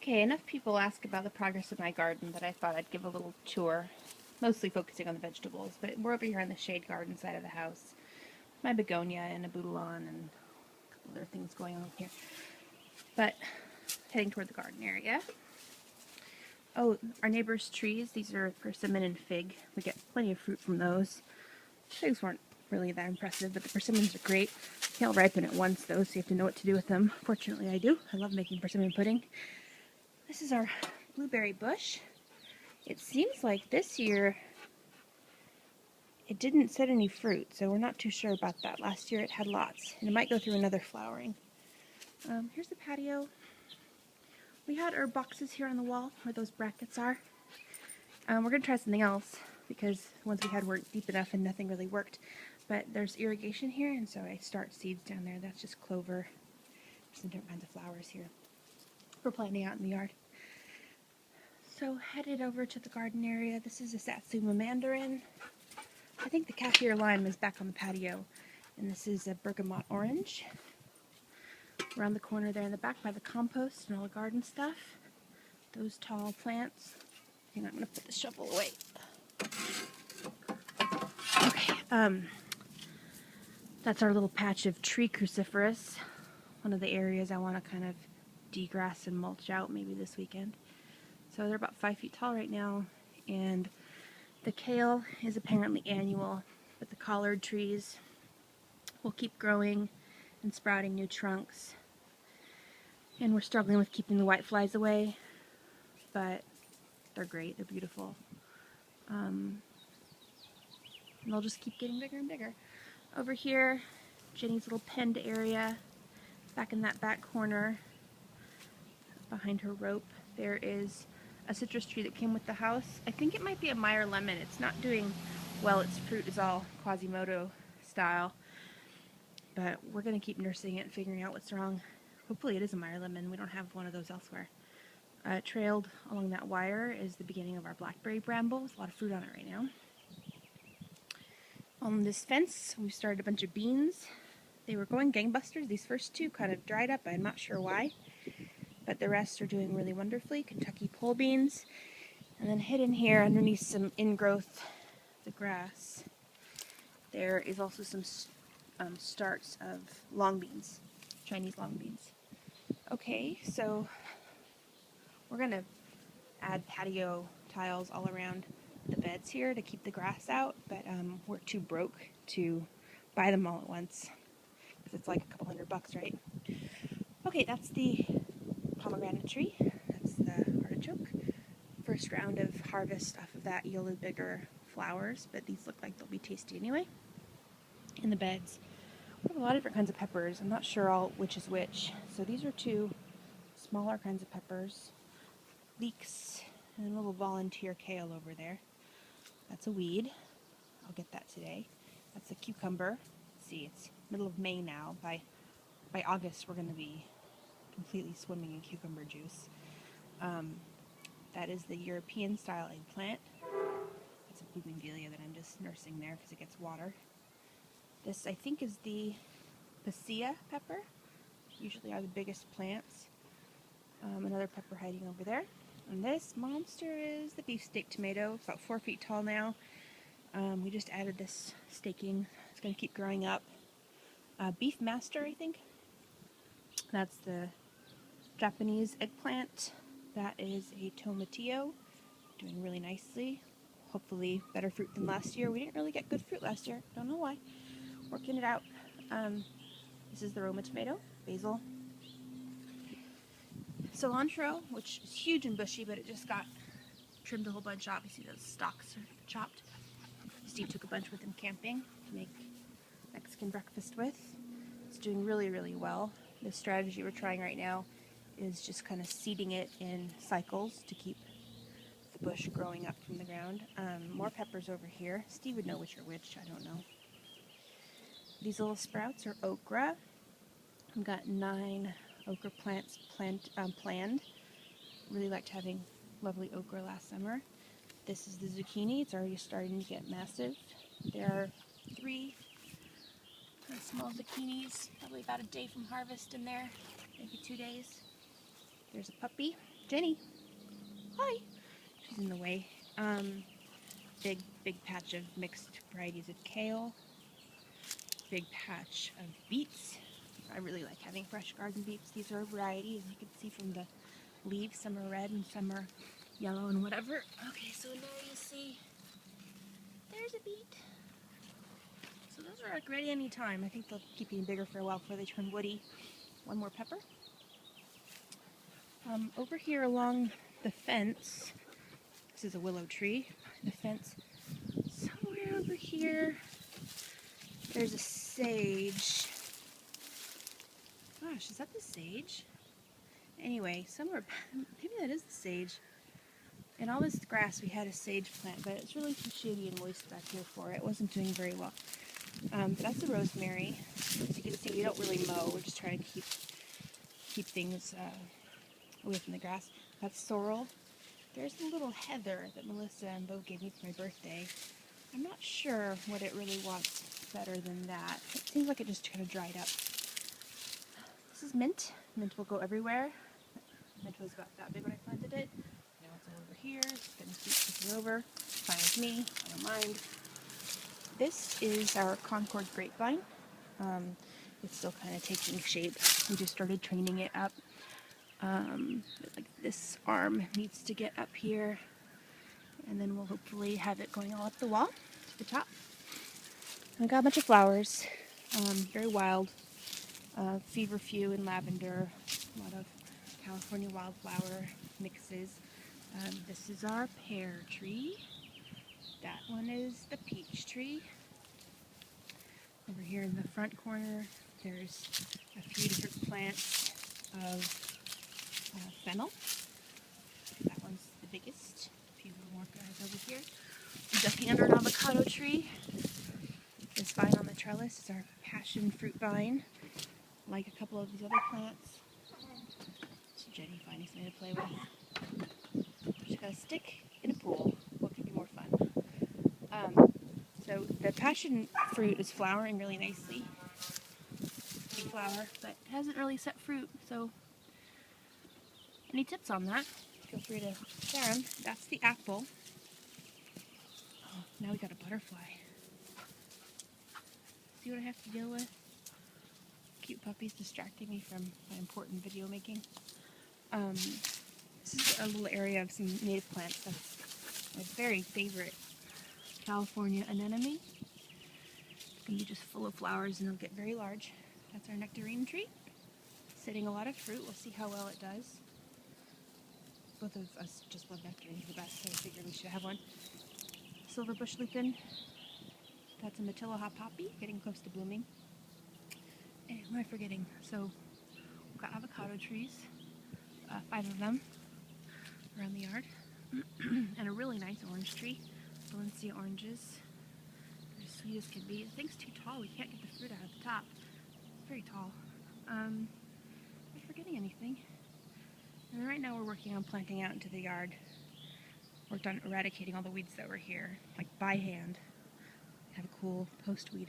Okay, enough people ask about the progress of my garden that I thought I'd give a little tour, mostly focusing on the vegetables, but we're over here on the shade garden side of the house. My begonia and a boutilon and a couple other things going on here. But heading toward the garden area. Oh, our neighbor's trees, these are persimmon and fig. We get plenty of fruit from those. Figs weren't really that impressive, but the persimmons are great. They all ripen at once though, so you have to know what to do with them. Fortunately I do. I love making persimmon pudding. This is our blueberry bush. It seems like this year it didn't set any fruit, so we're not too sure about that. Last year it had lots, and it might go through another flowering. Here's the patio. We had herb boxes here on the wall where those brackets are. We're going to try something else because the ones we had weren't deep enough and nothing really worked. But there's irrigation here, and so I start seeds down there. That's just clover. There's some different kinds of flowers here we're planting out in the yard. So headed over to the garden area. This is a Satsuma mandarin. I think the Kaffir lime is back on the patio. And this is a bergamot orange. Around the corner there in the back by the compost and all the garden stuff. Those tall plants. Hang on, I'm going to put the shovel away. Okay, that's our little patch of tree cruciferous. One of the areas I want to kind of degrass and mulch out maybe this weekend. So they're about 5 feet tall right now, and the kale is apparently annual, but the collard trees will keep growing and sprouting new trunks. And we're struggling with keeping the whiteflies away, but they're great, they're beautiful. And they'll just keep getting bigger and bigger. Over here, Jenny's little penned area, back in that back corner, behind her rope, there is a citrus tree that came with the house. I think it might be a Meyer lemon. It's not doing well. Its fruit is all Quasimodo style, but we're going to keep nursing it and figuring out what's wrong. Hopefully it is a Meyer lemon. We don't have one of those elsewhere. Trailed along that wire is the beginning of our blackberry bramble. There's a lot of fruit on it right now. On this fence, we started a bunch of beans. They were going gangbusters. These first two kind of dried up. I'm not sure why, but the rest are doing really wonderfully. Kentucky pole beans. And then hidden here underneath some ingrowth, the grass, there is also some starts of long beans, Chinese long beans. Okay, so we're going to add patio tiles all around the beds here to keep the grass out, but we're too broke to buy them all at once because it's like a couple $100, right? Okay, that's the pomegranate tree. That's the artichoke. First round of harvest off of that yielded bigger flowers, but these look like they'll be tasty anyway. In the beds, we have a lot of different kinds of peppers. I'm not sure all which is which. So these are two smaller kinds of peppers. Leeks and a little volunteer kale over there. That's a weed. I'll get that today. That's a cucumber. Let's see, it's middle of May now. By August, we're going to be completely swimming in cucumber juice. That is the European style eggplant. It's a bougainvillea that I'm just nursing there because it gets water. This, I think, is the pasilla pepper. Usually are the biggest plants. Another pepper hiding over there. And this monster is the beefsteak tomato. It's about 4 feet tall now. We just added this staking. It's going to keep growing up. Beef master, I think. That's the Japanese eggplant. That is a tomatillo. Doing really nicely. Hopefully better fruit than last year. We didn't really get good fruit last year. Don't know why. Working it out. This is the Roma tomato. Basil. Cilantro, which is huge and bushy, but it just got trimmed a whole bunch off. You see those stalks are chopped. Steve took a bunch with him camping to make Mexican breakfast with. It's doing really, really well. The strategy we're trying right now is just kind of seeding it in cycles to keep the bush growing up from the ground. More peppers over here. Steve would know which are which. I don't know. These little sprouts are okra. I've got 9 okra plants planned. Really liked having lovely okra last summer. This is the zucchini. It's already starting to get massive. There are 3 small zucchinis, probably about a day from harvest in there, maybe 2 days. There's a puppy. Jenny. Hi. She's in the way. Big patch of mixed varieties of kale. Big patch of beets. I really like having fresh garden beets. These are a variety, as you can see from the leaves. Some are red and some are yellow and whatever. Okay, so now you see there's a beet. So those are like ready any time. I think they'll keep getting bigger for a while before they turn woody. One more pepper. Over here along the fence, this is a willow tree. The fence, somewhere over here, there's a sage. Gosh, is that the sage? Anyway, somewhere, maybe that is the sage. In all this grass, we had a sage plant, but it's really too shady and moist back here for it. It wasn't doing very well. But that's the rosemary. As you can see, we don't really mow. We're just trying to keep things away from the grass. That's sorrel. There's a little heather that Melissa and Bo gave me for my birthday. I'm not sure what it really wants better than that. It seems like it just kind of dried up. This is mint. Mint will go everywhere. Mint was about that big when I planted it. Now it's all over here. It's going to keep ticking over. It's fine with me. I don't mind. This is our Concord grapevine. It's still kind of taking shape. We just started training it up. Like this arm needs to get up here, and then we'll hopefully have it going all up the wall to the top. I got a bunch of flowers, very wild, feverfew and lavender, a lot of California wildflower mixes. This is our pear tree. That one is the peach tree. Over here in the front corner, there's a few different plants of fennel. That one's the biggest. A few more guys over here. Ducking under an avocado tree. This vine on the trellis is our passion fruit vine. Like a couple of these other plants. So Jenny finding something to play with. She's got a stick in a pool. What could be more fun? So the passion fruit is flowering really nicely. Big flower, but it hasn't really set fruit, so any tips on that? Feel free to share them. That's the apple. Oh, now we got a butterfly. See what I have to deal with? Cute puppies distracting me from my important video making. This is a little area of some native plants. That's my very favorite California anemone. It's going to be just full of flowers and it'll get very large. That's our nectarine tree. Sitting a lot of fruit. We'll see how well it does. Both of us just love nectarines the best, so I figured we should have one. Silver bush lupin. That's a Matilla hot poppy, getting close to blooming. And what am I forgetting? So we've got avocado trees, 5 of them around the yard, and a really nice orange tree. Valencia oranges. They're as sweet as can be. The thing's too tall. We can't get the fruit out of the top. It's very tall. Am I forgetting anything? And right now we're working on planting out into the yard. Worked on eradicating all the weeds that were here, like by hand. Have a cool post weeder.